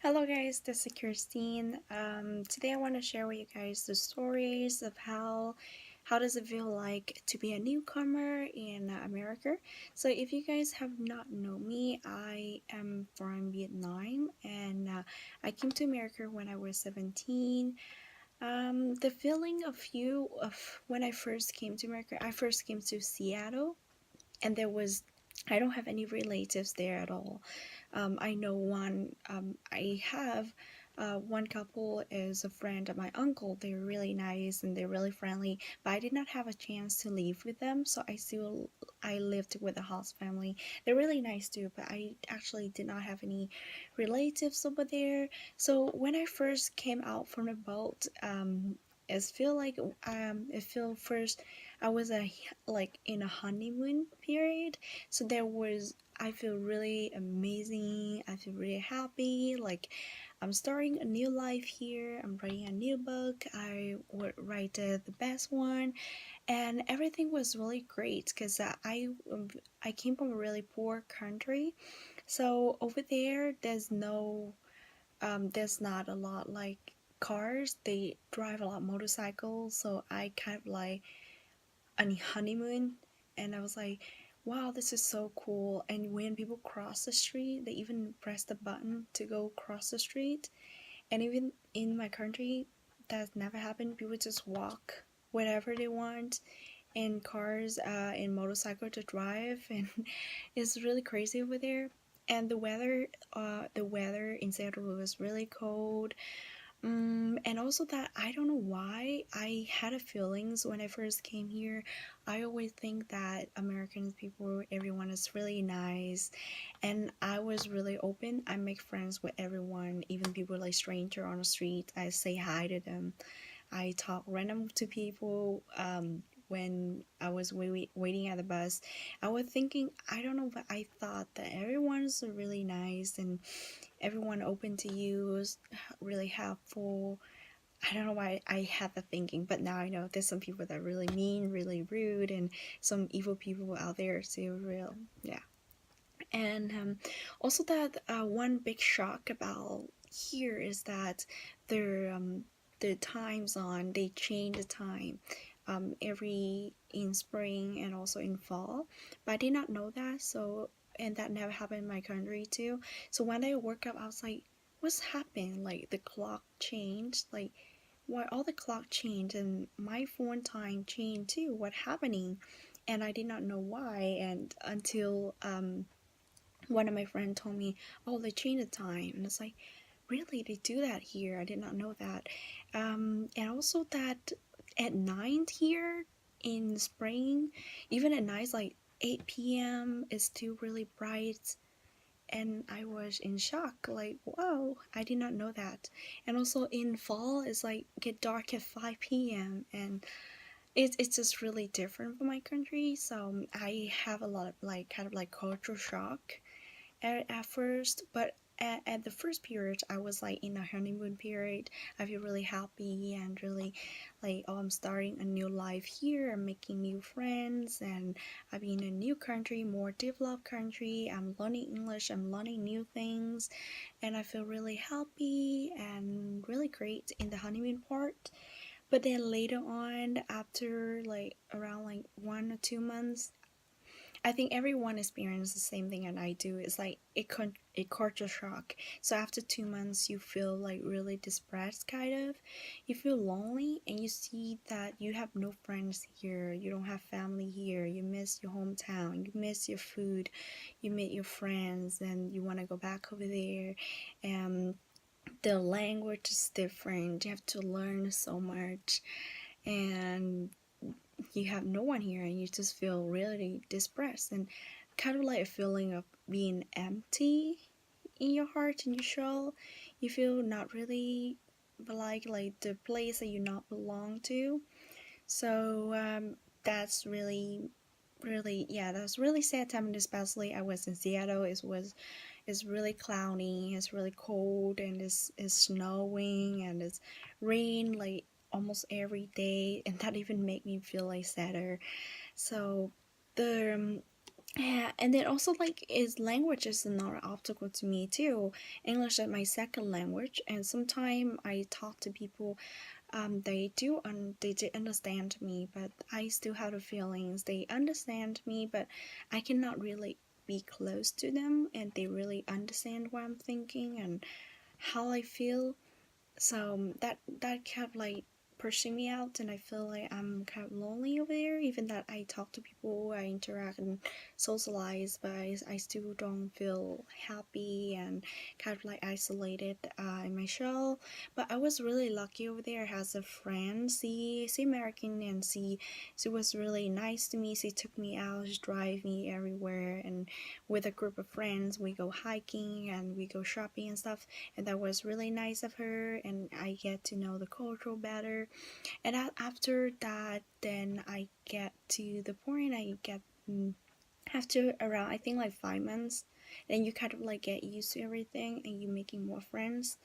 Hello guys, this is Christine. Today I want to share with you guys the stories of how does it feel like to be a newcomer in America. So if you guys have not known me, I am from Vietnam and I came to America when I was 17. The feeling of when I first came to America, I first came to Seattle and I don't have any relatives there at all. I know I have one couple is a friend of my uncle. They're really nice and they're really friendly, but I did not have a chance to live with them, so I lived with the host family. They're really nice too, but I actually did not have any relatives over there. So when I first came out from the boat, it feel first I was like in a honeymoon period, so I feel really amazing. I feel really happy. Like I'm starting a new life here. I'm writing a new book. I would write the best one, and everything was really great because I came from a really poor country, so over there there's not a lot like cars. They drive a lot of motorcycles, so I kind of like a honeymoon, and I was like, wow, this is so cool. And when people cross the street, they even press the button to go cross the street. And even in my country, that's never happened. People just walk wherever they want, in cars and motorcycle to drive, and it's really crazy over there. And the weather in Seattle was really cold. And also that I don't know why I had a feelings when I first came here. I always think that American people, everyone is really nice, and I was really open. I make friends with everyone, even people like stranger on the street. I say hi to them. I talk random to people. When I was waiting at the bus, I was thinking, I don't know, but I thought that everyone's really nice and everyone open to you, really helpful. I don't know why I had the thinking, but now I know there's some people that are really mean, really rude, and some evil people out there too. Real, yeah. And also that one big shock about here is that the time zone, they change the time every in spring and also in fall, but I did not know that. So, and that never happened in my country too. So when I woke up, I was like, what's happened? Like the clock changed, like why all the clock changed, and my phone time changed too. What happening? And I did not know why, and until one of my friends told me, oh, they changed the time. And it's like, really, they do that here? I did not know that. And also that at night here in spring, even at night, like 8 p.m. is still really bright. And I was in shock, like, wow, I did not know that. And also in fall, it's like get dark at 5 p.m. And it's just really different from my country. So I have a lot of like kind of like cultural shock at first, but at the first period I was like in a honeymoon period. I feel really happy and really like, oh, I'm starting a new life here. I'm making new friends and I'm in a new country, more developed country. I'm learning English, I'm learning new things, and I feel really happy and really great in the honeymoon part. But then later on, after like around like 1 or 2 months, I think everyone experiences the same thing and I do. It's like a culture shock. So after 2 months, you feel like really depressed, kind of. You feel lonely, and you see that you have no friends here. You don't have family here. You miss your hometown. You miss your food. You meet your friends, and you want to go back over there. And the language is different. You have to learn so much, and you have no one here and you just feel really depressed and kind of like a feeling of being empty in your heart and your soul. You feel not really like the place that you not belong to. So that's really, yeah, that's really sad time. And especially I was in Seattle. It's really cloudy, it's really cold, and it's snowing and it's rain like almost every day, and that even make me feel like sadder. So the Yeah, and then also like is language is another obstacle to me too. English is my second language, and sometimes I talk to people, they do understand me, but I still have the feelings they understand me, but I cannot really be close to them, and they really understand what I'm thinking and how I feel. So that kept like pushing me out, and I feel like I'm kind of lonely over there, even that I talk to people, I interact and socialize, but I still don't feel happy and kind of like isolated in my shell. But I was really lucky over there. I has a friend, she American, and she was really nice to me. She took me out, she drive me everywhere, and with a group of friends we go hiking and we go shopping and stuff, and that was really nice of her, and I get to know the culture better. And after that, then I get to the point I get, after around I think like 5 months, then you kind of like get used to everything and you making more friends,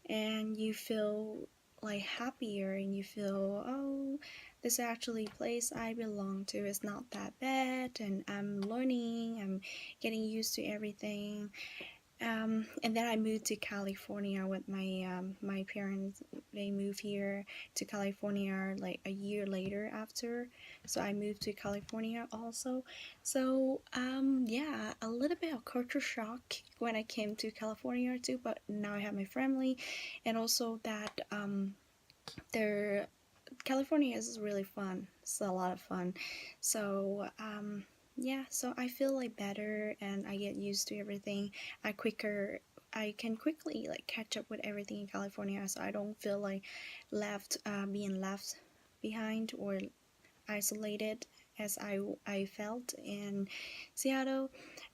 and you feel like happier, and you feel, oh, this actually place I belong to is not that bad, and I'm learning, I'm getting used to everything. And then I moved to California with my parents. They moved here to California like a year later after, so I moved to California also. So yeah, a little bit of culture shock when I came to California too. But now I have my family, and also that there California is really fun. It's a lot of fun. So yeah, so I feel like better, and I get used to everything. I quicker I can quickly like catch up with everything in California, so I don't feel like being left behind or isolated as I felt in Seattle.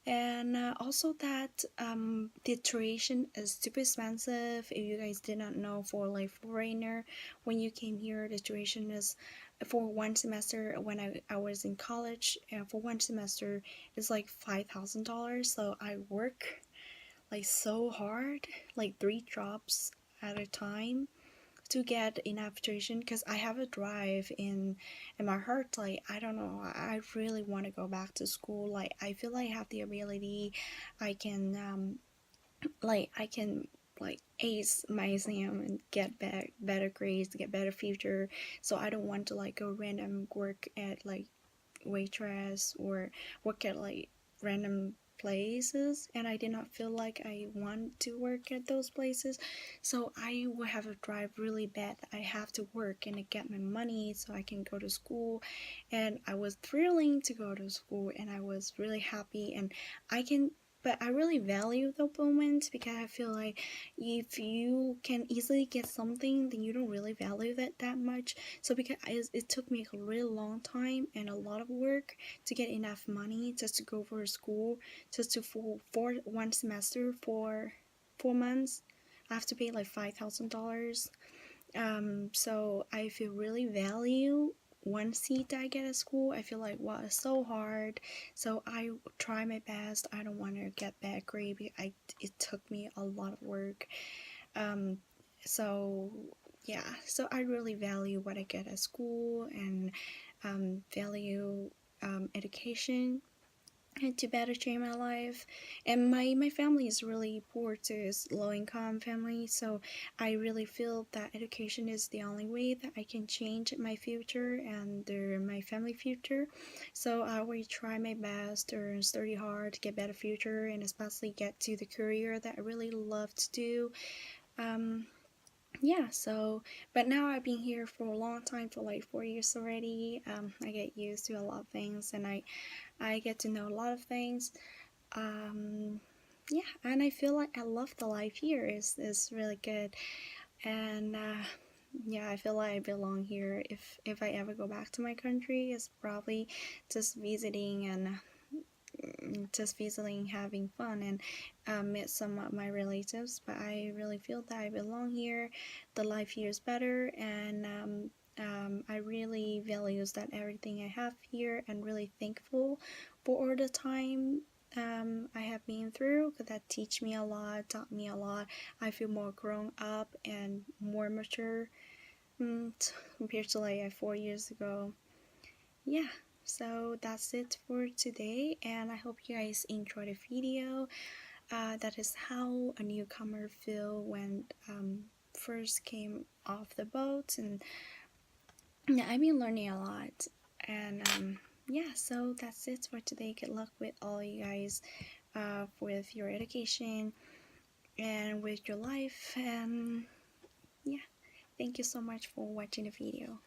And also that the tuition is super expensive. If you guys did not know, for like foreigner, when you came here, the tuition is for one semester. When I was in college, for one semester is like $5,000. So I work like so hard, like three jobs at a time, to get enough tuition, because I have a drive in my heart. Like, I don't know, I really want to go back to school. Like, I feel like I have the ability. I can I can like ace my exam and get better grades, get better future. So I don't want to like go random work at like waitress or work at like random places, and I did not feel like I want to work at those places. So I will have a drive really bad. I have to work and I get my money so I can go to school. And I was thrilling to go to school, and I was really happy, and I can, but I really value the moment, because I feel like if you can easily get something, then you don't really value that much. So because it took me a really long time and a lot of work to get enough money just to go for school, just to for one semester for 4 months, I have to pay like $5,000. So I feel really value one seat that I get at school. I feel like, wow, it's so hard. So I try my best. I don't want to get bad grade because it took me a lot of work. Um, so yeah, so I really value what I get at school, and value education, and to better change my life. And my family is really poor too, it's low income family. So I really feel that education is the only way that I can change my future and my family future. So I will try my best or study hard to get better future, and especially get to the career that I really love to do. um yeah, so but now I've been here for a long time, for like 4 years already. I get used to a lot of things, and I get to know a lot of things. um yeah, and I feel like I love the life here. Is really good. And yeah, I feel like I belong here. If I ever go back to my country, it's probably just visiting, and having fun, and met some of my relatives. But I really feel that I belong here. The life here is better, and I really values that everything I have here, and really thankful for all the time I have been through, because that teach me a lot, taught me a lot. I feel more grown up and more mature, compared to like 4 years ago. Yeah, So that's it for today, and I hope you guys enjoyed the video. That is how a newcomer feel when first came off the boat, and yeah, I've been learning a lot. And yeah, so that's it for today. Good luck with all you guys, with your education and with your life. And yeah, thank you so much for watching the video.